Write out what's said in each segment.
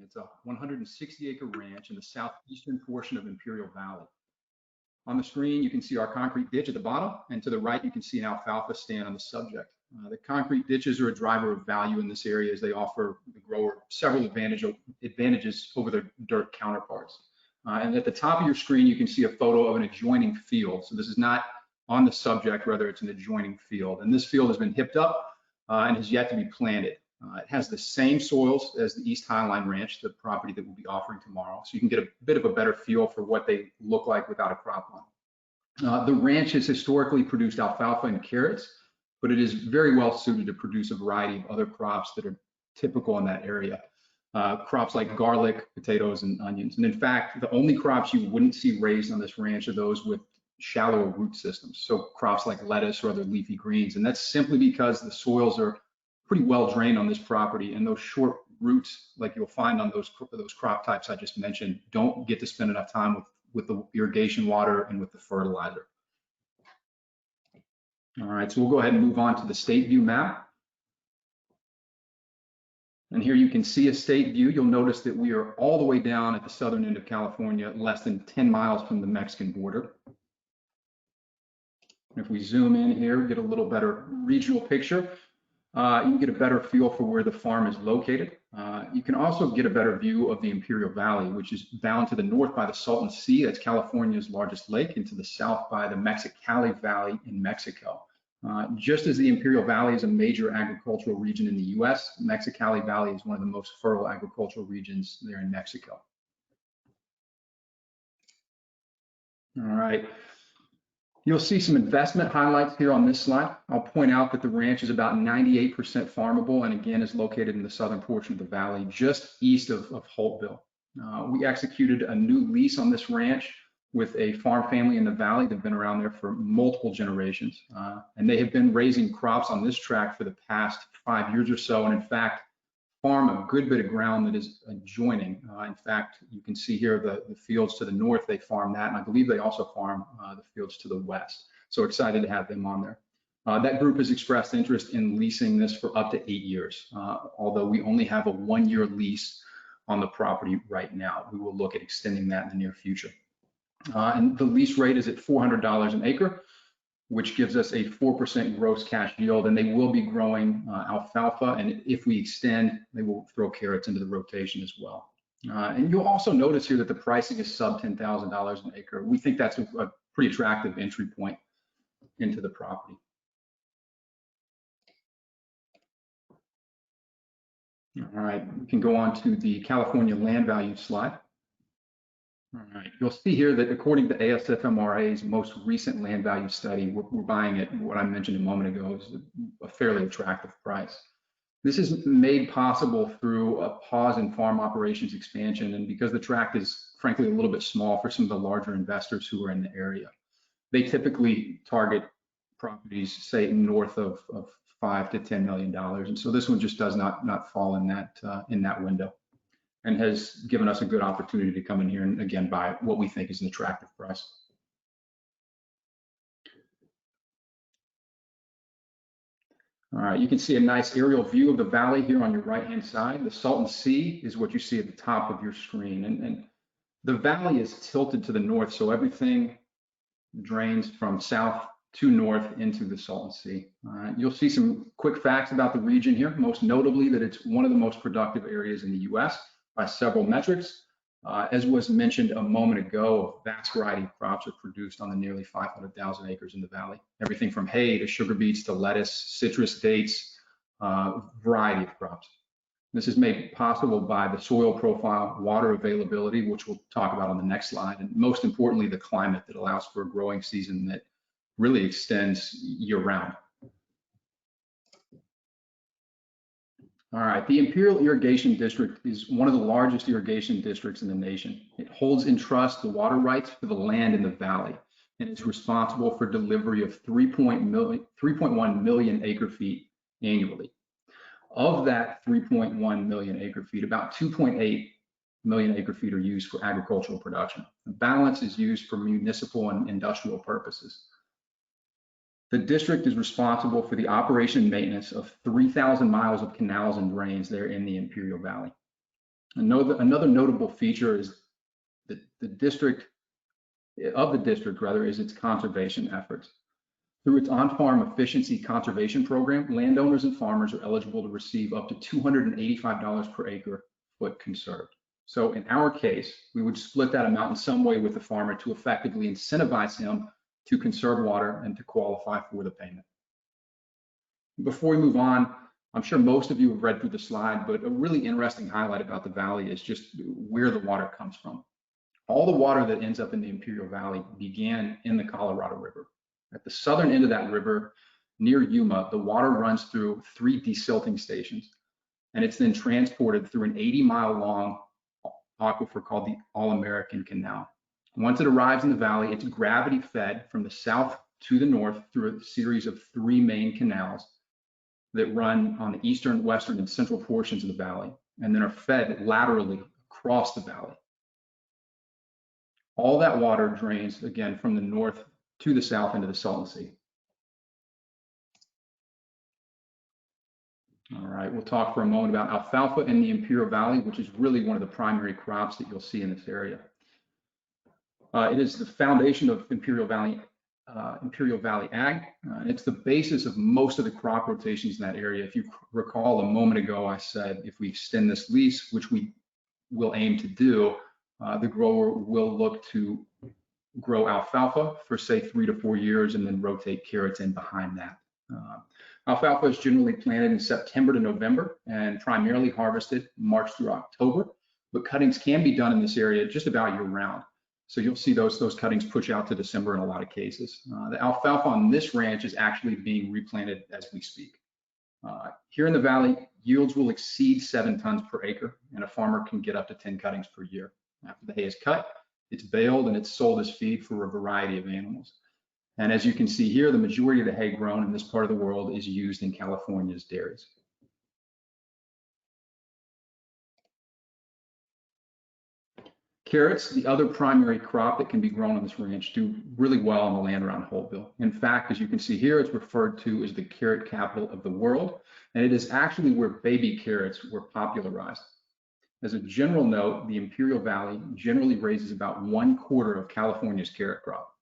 It's a 160-acre ranch in the southeastern portion of Imperial Valley. On the screen, you can see our concrete ditch at the bottom, and to the right, you can see an alfalfa stand on the subject. The concrete ditches are a driver of value in this area as they offer the grower several advantages over their dirt counterparts. And at the top of your screen, you can see a photo of an adjoining field. So this is not on the subject, rather it's an adjoining field. And this field has been hipped up and has yet to be planted. It has the same soils as the East Highline Ranch, the property that we'll be offering tomorrow. So you can get a bit of a better feel for what they look like without a crop on. The ranch has historically produced alfalfa and carrots, but it is very well suited to produce a variety of other crops that are typical in that area. Crops like garlic, potatoes, and onions. And in fact, the only crops you wouldn't see raised on this ranch are those with shallower root systems. So crops like lettuce or other leafy greens. And that's simply because the soils are pretty well drained on this property, and those short roots, like you'll find on those crop types I just mentioned, don't get to spend enough time with the irrigation water and with the fertilizer. All right, so we'll go ahead and move on to the state view map. And here you can see a state view. You'll notice that we are all the way down at the southern end of California, less than 10 miles from the Mexican border. If we zoom in here, get a little better regional picture. You can get a better feel for where the farm is located. You can also get a better view of the Imperial Valley, which is bound to the north by the Salton Sea, that's California's largest lake, and to the south by the Mexicali Valley in Mexico. Just as the Imperial Valley is a major agricultural region in the US, Mexicali Valley is one of the most fertile agricultural regions there in Mexico. All right. You'll see some investment highlights here on this slide. I'll point out that the ranch is about 98% farmable and again is located in the southern portion of the valley, just east of Holtville. We executed a new lease on this ranch with a farm family in the valley that have been around there for multiple generations. And they have been raising crops on this tract for the past 5 years or so, and in fact, farm a good bit of ground that is adjoining. In fact, you can see here the fields to the north, they farm that, and I believe they also farm the fields to the west. So excited to have them on there. That group has expressed interest in leasing this for up to 8 years, although we only have a 1-year lease on the property right now. We will look at extending that in the near future. And the lease rate is at $400 an acre, which gives us a 4% gross cash yield, and they will be growing alfalfa, and if we extend, they will throw carrots into the rotation as well. And you'll also notice here that the pricing is sub $10,000 an acre. We think that's a pretty attractive entry point into the property. All right, we can go on to the California land value slide. All right, you'll see here that according to ASFMRA's most recent land value study, we're buying at what I mentioned a moment ago is a fairly attractive price. This is made possible through a pause in farm operations expansion, and because the tract is frankly a little bit small for some of the larger investors who are in the area. They typically target properties, say, north of $5 to $10 million, and so this one just does not fall in that window, and has given us a good opportunity to come in here and again buy what we think is an attractive price. All right, you can see a nice aerial view of the valley here on your right-hand side. The Salton Sea is what you see at the top of your screen, and the valley is tilted to the north, so everything drains from south to north into the Salton Sea. You'll see some quick facts about the region here, most notably that it's one of the most productive areas in the US by several metrics. As was mentioned a moment ago, a vast variety of crops are produced on the nearly 500,000 acres in the valley. Everything from hay to sugar beets to lettuce, citrus, dates, variety of crops. This is made possible by the soil profile, water availability, which we'll talk about on the next slide, and most importantly, the climate that allows for a growing season that really extends year-round. All right, the Imperial Irrigation District is one of the largest irrigation districts in the nation. It holds in trust the water rights for the land in the valley, and it's responsible for delivery of 3.1 million acre feet annually. Of that 3.1 million acre feet, about 2.8 million acre feet are used for agricultural production. The balance is used for municipal and industrial purposes. The district is responsible for the operation and maintenance of 3,000 miles of canals and drains there in the Imperial Valley. Another notable feature is that the district is its conservation efforts. Through its on-farm efficiency conservation program, landowners and farmers are eligible to receive up to $285 per acre foot conserved. So in our case, we would split that amount in some way with the farmer to effectively incentivize him to conserve water and to qualify for the payment. Before we move on, I'm sure most of you have read through the slide, but a really interesting highlight about the valley is just where the water comes from. All the water that ends up in the Imperial Valley began in the Colorado River. At the southern end of that river, near Yuma, the water runs through 3 desilting stations, and it's then transported through an 80-mile-long aquifer called the All-American Canal. Once it arrives in the valley, it's gravity fed from the south to the north through a series of 3 main canals that run on the eastern, western, and central portions of the valley, and then are fed laterally across the valley. All that water drains, again, from the north to the south into the Salton Sea. All right, we'll talk for a moment about alfalfa in the Imperial Valley, which is really one of the primary crops that you'll see in this area. It is the foundation of Imperial Valley ag. It's the basis of most of the crop rotations in that area. If you recall a moment ago, I said if we extend this lease, which we will aim to do, the grower will look to grow alfalfa for say 3 to 4 years and then rotate carrots in behind that. Alfalfa is generally planted in September to November and primarily harvested March through October, but cuttings can be done in this area just about year round. So you'll see those cuttings push out to December in a lot of cases. The alfalfa on this ranch is actually being replanted as we speak. Here in the valley, yields will exceed 7 tons per acre, and a farmer can get up to 10 cuttings per year. After the hay is cut, it's baled and it's sold as feed for a variety of animals. And as you can see here, the majority of the hay grown in this part of the world is used in California's dairies. Carrots, the other primary crop that can be grown on this ranch, do really well on the land around Holtville. In fact, as you can see here, it's referred to as the carrot capital of the world, and it is actually where baby carrots were popularized. As a general note, the Imperial Valley generally raises about 1/4 of California's carrot crop.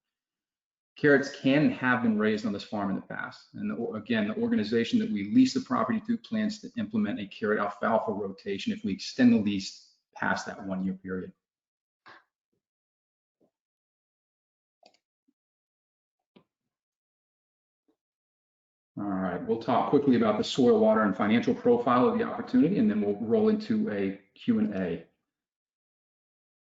Carrots can and have been raised on this farm in the past. And again, the organization that we lease the property to plans to implement a carrot alfalfa rotation if we extend the lease past that 1-year period. All right, we'll talk quickly about the soil, water, and financial profile of the opportunity, and then we'll roll into a Q&A.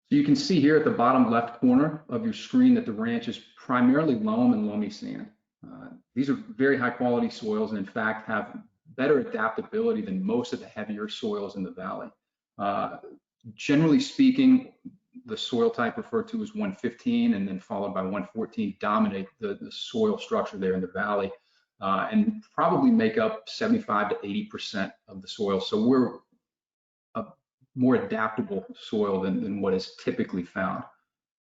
So you can see here at the bottom left corner of your screen that the ranch is primarily loam and loamy sand. These are very high quality soils and in fact have better adaptability than most of the heavier soils in the valley. Generally speaking, the soil type referred to as 115 and then followed by 114 dominate the soil structure there in the valley and probably make up 75 to 80% of the soil. So we're a more adaptable soil than what is typically found.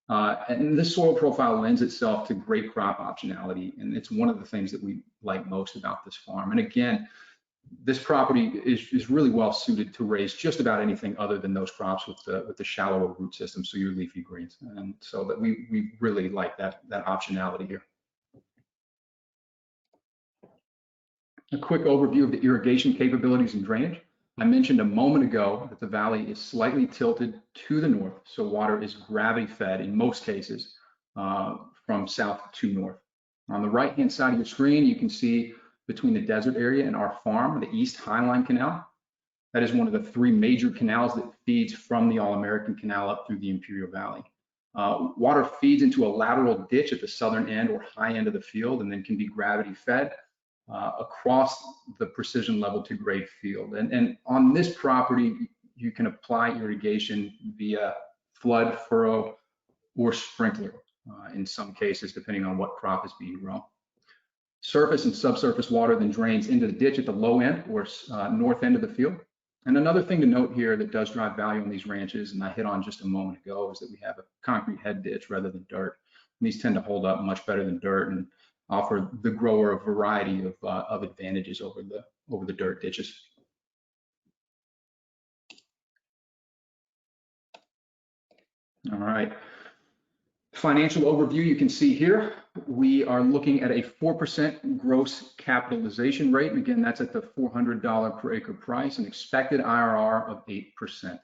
And this soil profile lends itself to great crop optionality, and it's one of the things that we like most about this farm. And again, this property is really well suited to raise just about anything other than those crops with the shallower root system, so your leafy greens. And so that we really like that optionality here. A quick overview of the irrigation capabilities and drainage. I mentioned a moment ago that the valley is slightly tilted to the north, so water is gravity fed in most cases from south to north. On the right-hand side of your screen, you can see between the desert area and our farm, the East Highline Canal. That is one of the 3 major canals that feeds from the All-American Canal up through the Imperial Valley. Water feeds into a lateral ditch at the southern end or high end of the field and then can be gravity fed across the precision level to grade field. And on this property, you can apply irrigation via flood, furrow, or sprinkler in some cases, depending on what crop is being grown. Surface and subsurface water then drains into the ditch at the low end or north end of the field. And another thing to note here that does drive value on these ranches, and I hit on just a moment ago, is that we have a concrete head ditch rather than dirt. And these tend to hold up much better than dirt and offer the grower a variety of advantages over the dirt ditches. All right. Financial overview you can see here. We are looking at a 4% gross capitalization rate. And again, that's at the $400 per acre price, an expected IRR of 8%.